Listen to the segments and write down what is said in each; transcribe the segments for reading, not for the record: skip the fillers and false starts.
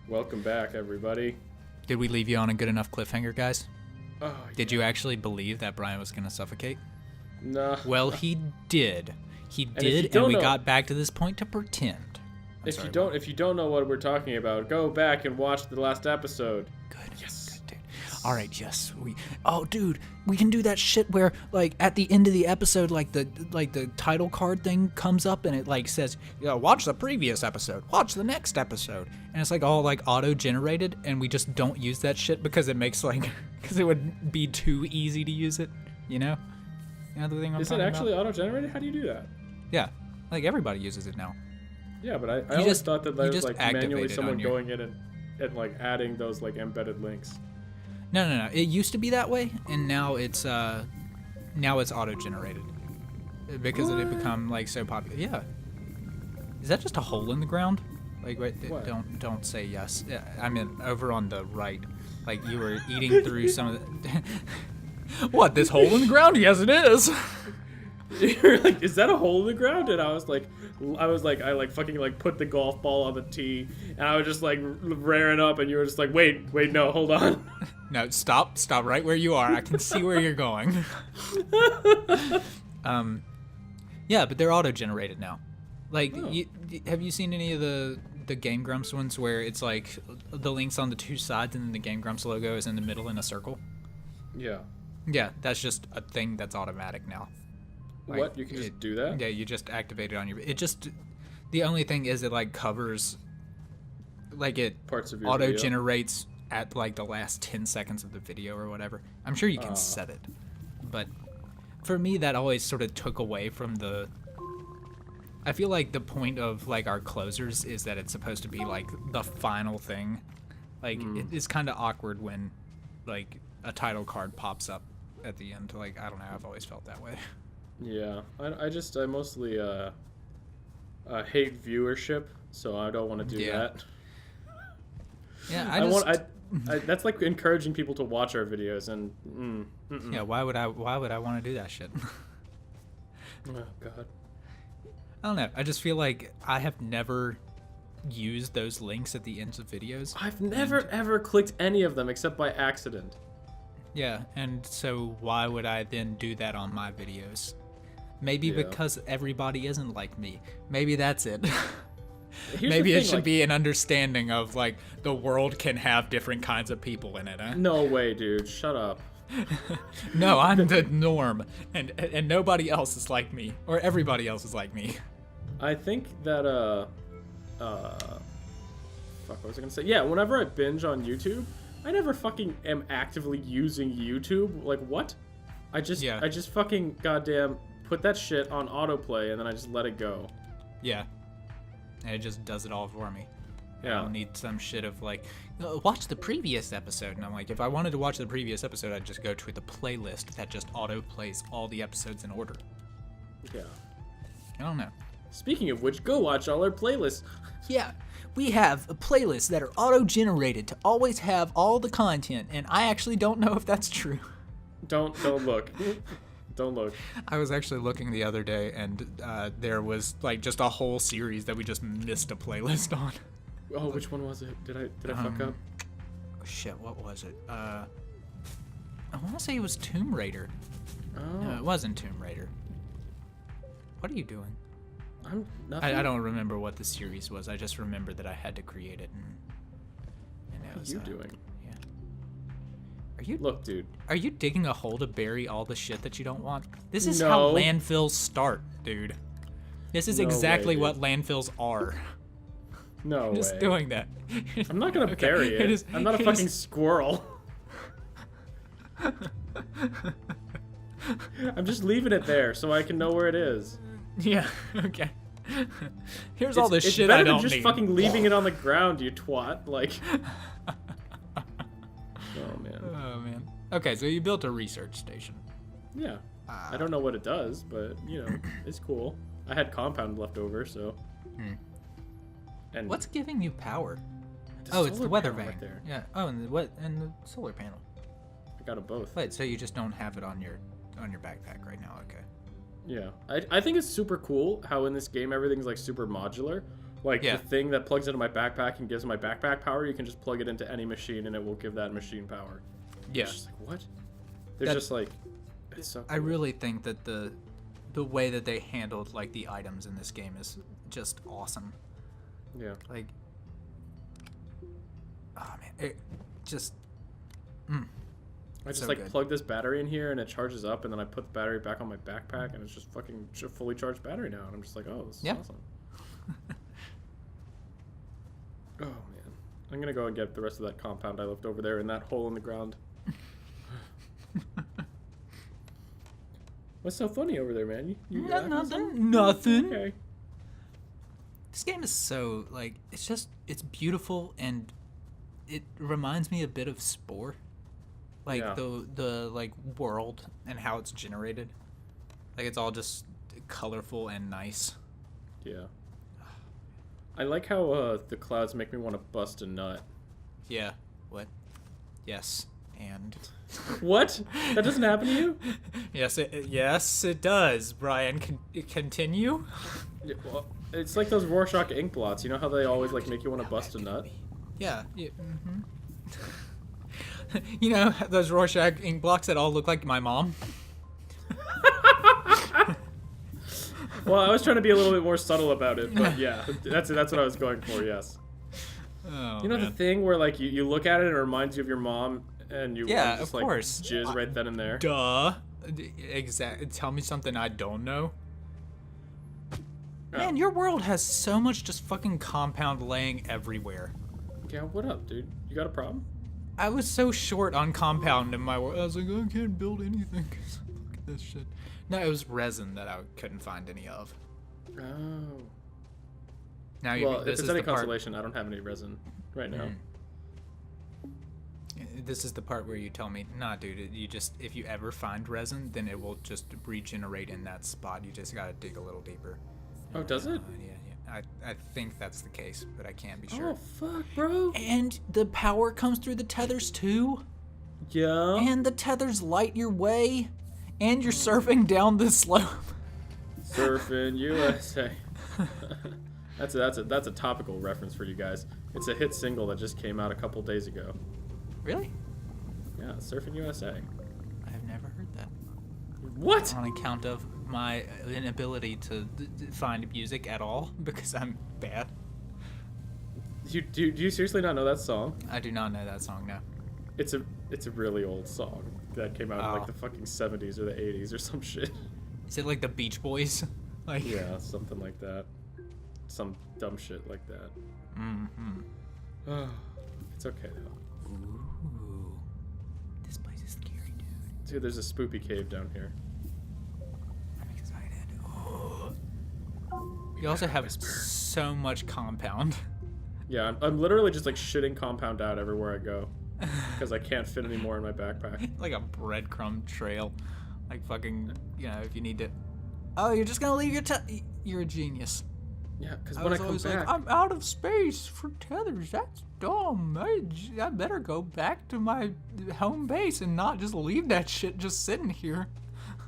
Welcome back, everybody. Did we leave you on a good enough cliffhanger, guys? Oh, Did you actually believe that Brian was going to suffocate? No. Well, he did. He if did, you don't and we know- got back to this point to pretend. If you don't know what we're talking about, go back and watch the last episode. Good. Yes. Good, dude. All right, yes. Dude, we can do that shit where, like, at the end of the episode, the title card thing comes up and it like says, watch the previous episode, watch the next episode, and it's like all like auto-generated, and we just don't use that shit because it makes because it would be too easy to use it, you know? You know the thing I'm Is it talking actually about? auto-generated? How do you do that? Yeah, like everybody uses it now. Yeah, but I always thought that there was just like manually activate it someone on your- going in and like adding those like embedded links. No. It used to be that way, and now it's auto-generated because it had become like so popular. Yeah. Is that just a hole in the ground? Like, wait, What? don't say yes. Yeah, I mean, over on the right, like you were eating through some of the. What? This hole in the ground? Yes, it is. You're like, is that a hole in the ground? And I fucking like put the golf ball on the tee, and I was just like rearing up, and you were just like, wait, no, hold on. No, stop right where you are. I can see where you're going. Yeah, but they're auto-generated now. Like, have you seen any of the Game Grumps ones where it's like the links on the two sides and then the Game Grumps logo is in the middle in a circle? Yeah. Yeah, that's just a thing that's automatic now. Like, What? You can just do that? Yeah, you just activate it on your. It just. The only thing is it like covers. Like it Parts of your auto video. generates at like the last 10 seconds of the video or whatever. I'm sure you can set it, but for me that always sort of took away from the. I feel like the point of like our closers is that it's supposed to be like the final thing. Like it's kind of awkward when like a title card pops up at the end. Like I don't know, I've always felt that way. Yeah, I mostly hate viewership, so I don't want to do that. Yeah, that's like encouraging people to watch our videos, and yeah. Why would I want to do that shit? Oh God. I don't know. I just feel like I have never used those links at the ends of videos. I've never ever clicked any of them except by accident. Yeah, and so why would I then do that on my videos? Maybe because everybody isn't like me. Maybe that's it. Maybe it should be an understanding of like the world can have different kinds of people in it. Huh? No way, dude. Shut up. No, I'm the norm, and nobody else is like me, or everybody else is like me. I think that fuck, what was I gonna say? Yeah, whenever I binge on YouTube, I never fucking am actively using YouTube. Like what? I just fucking goddamn put that shit on autoplay and then I just let it go. Yeah. And it just does it all for me. Yeah. I don't need some shit of like, watch the previous episode. And I'm like, if I wanted to watch the previous episode, I'd just go to the playlist that just auto plays all the episodes in order. Yeah. I don't know. Speaking of which, go watch all our playlists. Yeah, we have playlists that are auto-generated to always have all the content, and I actually don't know if that's true. Don't look. Don't look. I was actually looking the other day, and there was like just a whole series that we just missed a playlist on. Oh, which one was it? Did I fuck up? Shit, what was it? I want to say it was Tomb Raider. Oh. No, it wasn't Tomb Raider. What are you doing? I'm nothing. I don't remember what the series was. I just remember that I had to create it. And it What was, are you doing? Yeah. Are you Look, dude. Are you digging a hole to bury all the shit that you don't want? This is No. how landfills start, dude. This is No exactly way, what landfills are. No way. Just doing that. I'm not gonna Okay, bury it. I'm not a fucking is- squirrel. I'm just leaving it there so I can know where it is. Yeah, okay. Here's all this It's shit better I don't than just need. fucking leaving it on the ground, you twat. Like. Oh man. Oh, man. Okay, so you built a research station. Yeah. I don't know what it does, but you know, it's cool. I had compound left over, so. And What's giving you power? the It's the solar weather panel vane. right there. Yeah. Oh, and the solar panel. I got them both. Wait, so you just don't have it on your backpack right now? Okay. Yeah, I think it's super cool how in this game everything's like super modular. Like Yeah. the thing that plugs into my backpack and gives my backpack power, you can just plug it into any machine and it will give that machine power. Yeah. It's just like, what? There's That- just like, it's so cool. I really think that the way that they handled like the items in this game is just awesome. Yeah. Like, oh man, it just. I just so like good. plug this battery in here and it charges up, and then I put the battery back on my backpack and it's just fucking fully charged battery now. And I'm just like, oh, this is awesome. Oh man, I'm gonna go and get the rest of that compound I left over there in that hole in the ground. What's so funny over there, man? You laughing at something? Nothing. Okay. This game is so like it's beautiful, and it reminds me a bit of Spore, like Yeah. the like world and how it's generated. Like it's all just colorful and nice. Yeah. I like how the clouds make me want to bust a nut. Yeah. What? Yes. And What? That doesn't happen to you? yes, it does. Brian, continue. Yeah, well, it's like those Rorschach ink blots. You know how they always like make you want to bust a nut? Yeah. You know those Rorschach ink blocks that all look like my mom. Well, I was trying to be a little bit more subtle about it, but yeah, that's what I was going for. Yes. Oh, You know the thing where like you look at it and it reminds you of your mom, and you Yeah, just of course. jizz right then and there. Duh. Exactly. Tell me something I don't know. Oh. Man, your world has so much just fucking compound laying everywhere. Yeah, what up, dude? You got a problem? I was so short on compound in my world. I was like, I can't build anything. Look at this shit. No, it was resin that I couldn't find any of. Oh. Now Well, if this it's is any the part. consolation, I don't have any resin right now. This is the part where you tell me, nah, dude. You just if you ever find resin, then it will just regenerate in that spot. You just gotta dig a little deeper. Oh, does it? Yeah. I think that's the case, but I can't be sure. Oh fuck, bro. And the power comes through the tethers too. Yeah. And the tethers light your way. And you're surfing down the slope. Surfing USA. That's a topical reference for you guys. It's a hit single that just came out a couple days ago. Really? Yeah, Surfing USA. I have never heard that. What? On account of my inability to find music at all because I'm bad. Do you seriously not know that song? I do not know that song now. It's a really old song that came out in like the fucking 70s or the 80s or some shit. Is it like the Beach Boys? Like Yeah, something like that. Some dumb shit like that. Mm-hmm. It's okay though. Ooh. This place is scary, dude. Dude, there's a spoopy cave down here. I'm excited. Oh. You also have so much compound. Yeah, I'm literally just like shitting compound out everywhere I go. Because I can't fit any more in my backpack. Like a breadcrumb trail. Like fucking, you know, if you need to... Oh, you're just gonna leave your You're a genius. Yeah, because when I come always back... like, I'm out of space for tethers. That's dumb. I better go back to my home base and not just leave that shit just sitting here.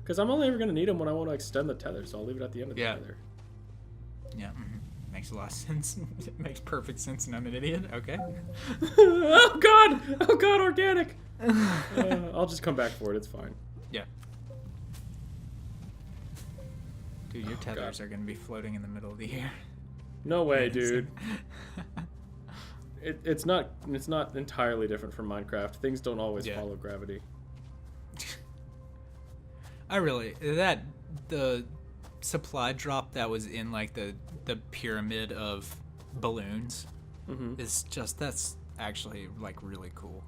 Because I'm only ever going to need them when I want to extend the tether, so I'll leave it at the end of the Yeah. tether. Yeah, makes a lot of sense. It makes perfect sense, and I'm an idiot. Okay. Oh god, organic! I'll just come back for it, it's fine. Yeah. Dude, your tethers are gonna be floating in the middle of the air. No way, dude. It's not entirely different from Minecraft. Things don't always Yeah. follow gravity. The supply drop that was in like the pyramid of balloons that's actually like really cool.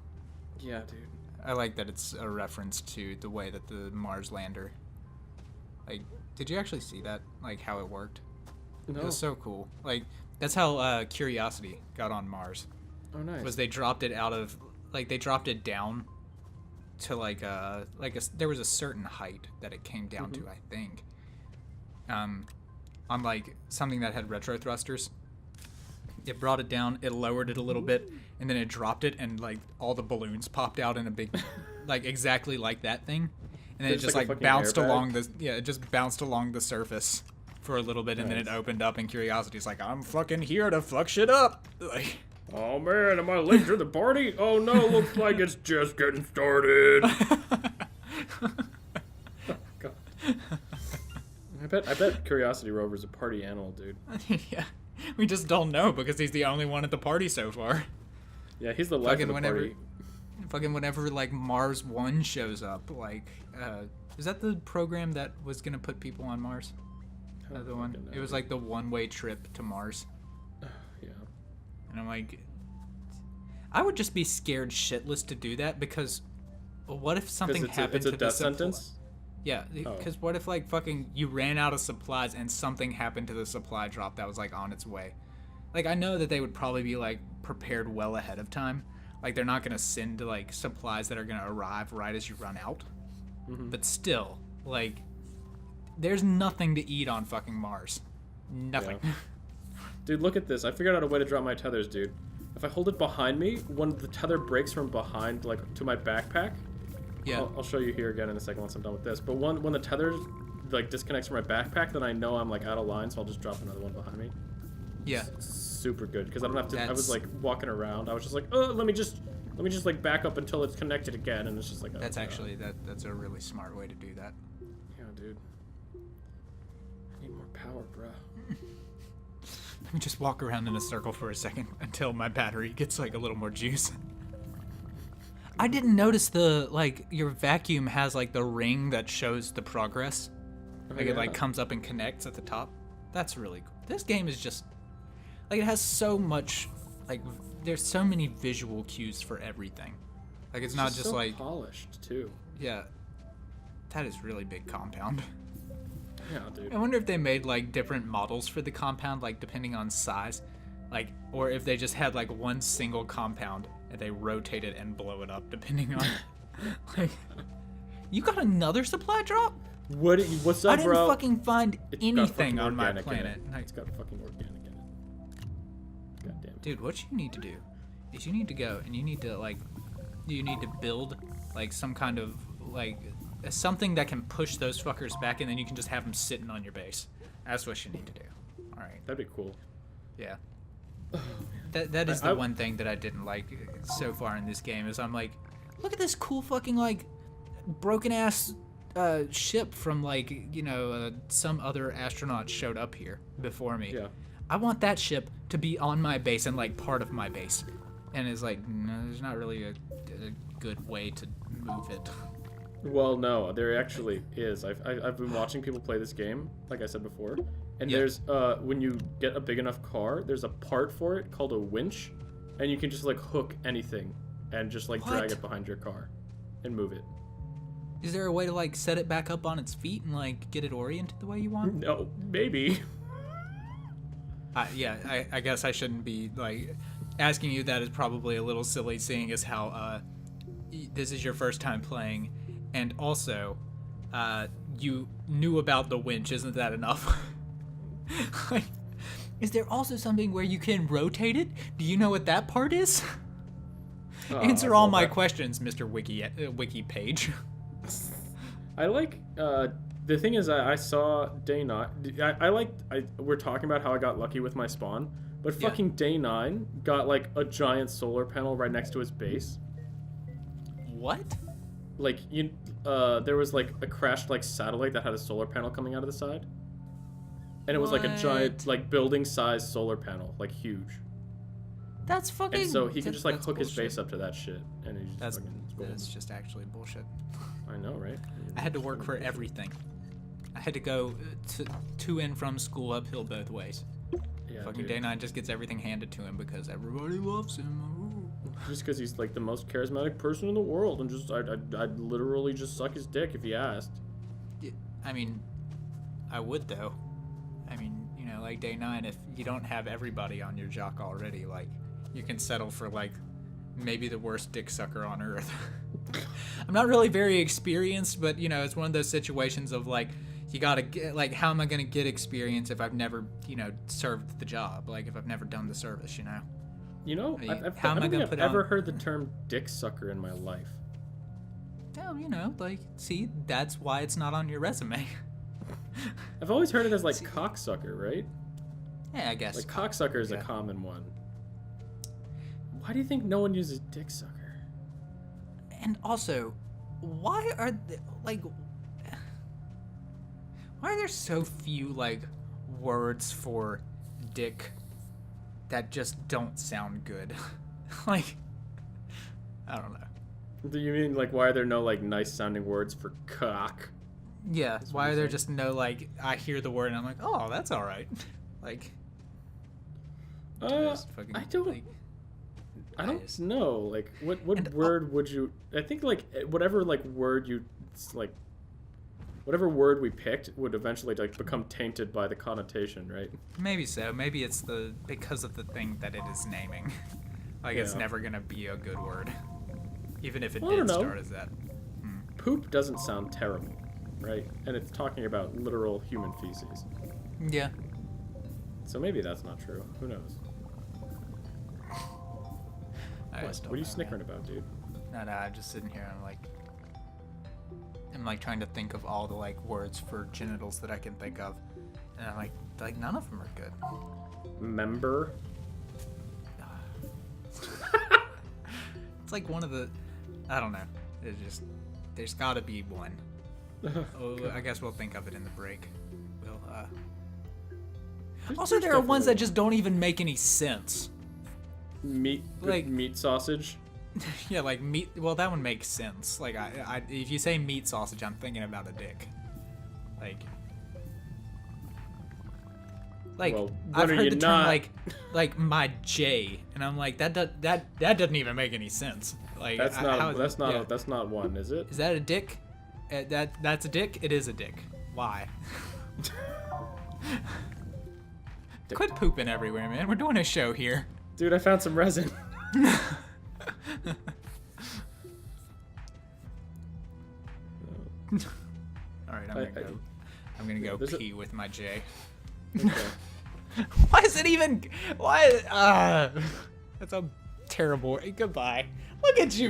Yeah, dude. I like that it's a reference to the way that the Mars lander. Like, did you actually see that? Like how it worked? No. It was so cool. Like that's how Curiosity got on Mars. Oh, nice. Was they dropped it out of they dropped it down to there was a certain height that it came down to, I think. On like something that had retro thrusters. It brought it down, it lowered it a little bit, and then it dropped it, and like all the balloons popped out in a big, like exactly like that thing, and then it just like a like fucking bounced airbag? along the it just bounced along the surface for a little bit, and then it opened up, and Curiosity's like, I'm fucking here to fuck shit up. Like, oh man, am I late to the party? Oh no, looks like it's just getting started. Oh, God. I bet Curiosity Rover's a party animal, dude. Yeah, we just don't know because he's the only one at the party so far. Yeah, he's the life of the party. Fucking whenever like Mars 1 shows up, like, is that the program that was gonna put people on Mars? The one. It was like the one-way trip to Mars. Yeah. And I'm like, I would just be scared shitless to do that because, what if something happened to the death sentence? Yeah, because what if like fucking you ran out of supplies and something happened to the supply drop that was like on its way? Like, I know that they would probably be like prepared well ahead of time. Like, they're not gonna send like supplies that are gonna arrive right as you run out. Mm-hmm. But still, like, there's nothing to eat on fucking Mars. Nothing. Yeah. Dude, look at this. I figured out a way to drop my tethers, dude. If I hold it behind me, when the tether breaks from behind, like, to my backpack, yeah, I'll show you here again in a second once I'm done with this. But when the tether, like, disconnects from my backpack, then I know I'm, like, out of line, so I'll just drop another one behind me. Yeah. It's super good, because I don't have to, I was, like, walking around. I was just like, oh, let me just, like, back up until it's connected again, and it's just like, oh, that's actually, that's a really smart way to do that. Yeah, dude. I need more power, bruh. Let me just walk around in a circle for a second until my battery gets like a little more juice. I didn't notice your vacuum has like the ring that shows the progress. Like it like comes up and connects at the top. That's really cool. This game is just like, it has so much, like, there's so many visual cues for everything. Like, it's not just so like polished too. Yeah. That is really big compound. Yeah, dude. I wonder if they made like different models for the compound, like depending on size, like, or if they just had like one single compound and they rotate it and blow it up depending on. Like, you got another supply drop? What's up, bro? I didn't fucking find anything on my planet. It's got fucking organic in it. God damn it. Dude, what you need to do is you need to go and you need to build like some kind of like something that can push those fuckers back, and then you can just have them sitting on your base. That's what you need to do. All right. That'd be cool. Yeah. That is the one thing that I didn't like so far in this game is I'm like, look at this cool fucking like broken ass ship from like, you know, some other astronaut showed up here before me. Yeah. I want that ship to be on my base and like part of my base. And it's like, no, there's not really a good way to move it. Well, no, there actually is. I've been watching people play this game, like I said before, and there's when you get a big enough car, there's a part for it called a winch, and you can just like hook anything and just like drag it behind your car and move it. Is there a way to like set it back up on its feet and like get it oriented the way you want? No, maybe. I guess I shouldn't be like asking you. That is probably a little silly, seeing as how this is your first time playing. And also, you knew about the winch. Isn't that enough? Like, is there also something where you can rotate it? Do you know what that part is? Answer all my questions, Mr. Wiki page. I like, the thing is, I saw Day 9. We're talking about how I got lucky with my spawn, but fucking Day 9 got like a giant solar panel right next to his base. What? Like, there was like a crashed like satellite that had a solar panel coming out of the side, and it was like a giant like building size solar panel, like huge. That's fucking. And so he can just like hook his base up to that shit, and he just that's just actually bullshit. I know, right? I had to work for everything. I had to go to and from school uphill both ways. Yeah, fucking Day 9 just gets everything handed to him because everybody loves him. Just because he's like the most charismatic person in the world, and just I'd literally just suck his dick if he asked. I mean, I would though. I mean, you know, like Day 9, if you don't have everybody on your jock already, like you can settle for like maybe the worst dick sucker on earth. I'm not really very experienced, but you know, it's one of those situations of like, you gotta get, like, how am I gonna get experience if I've never, you know, served the job? Like if I've never done the service, you know? You know, I've ever heard the term dick sucker in my life. Well, you know, like, see, that's why it's not on your resume. I've always heard it as like cocksucker, right? Yeah, I guess. Like cocksucker is a common one. Why do you think no one uses dick sucker? And also, why are there so few like words for dick that just don't sound good? Like, I don't know. Do you mean like why are there no like nice sounding words for cock? Yeah, why are there just no like I hear the word and I'm like, oh, that's all right. Like, I don't. I don't know. Like, what word would you? I think like whatever like word you like, whatever word we picked would eventually like become tainted by the connotation, right? Maybe so. Maybe it's because of the thing that it is naming. Like it's never gonna be a good word, even if it did start as that. Poop doesn't sound terrible, right? And it's talking about literal human feces. Yeah. So maybe that's not true. Who knows? What are you snickering about, dude? No, I'm just sitting here. I'm like trying to think of all the like words for genitals that I can think of, and I'm like none of them are good. Member. It's like one of the, I don't know. There's got to be one. I guess we'll think of it in the break. Also, there are ones that just don't even make any sense. Meat sausage. Yeah, like meat. Well, that one makes sense. Like, if you say meat sausage, I'm thinking about a dick. Well, I've heard the term like my J, and I'm like that doesn't even make any sense. Like that's not one, is it? Is that a dick? That's a dick. It is a dick. Why? Quit pooping everywhere, man. We're doing a show here. Dude, I found some resin. Alright, I'm gonna go pee with my J. Okay. Why is it even... Why... That's a terrible... Goodbye. Look at you.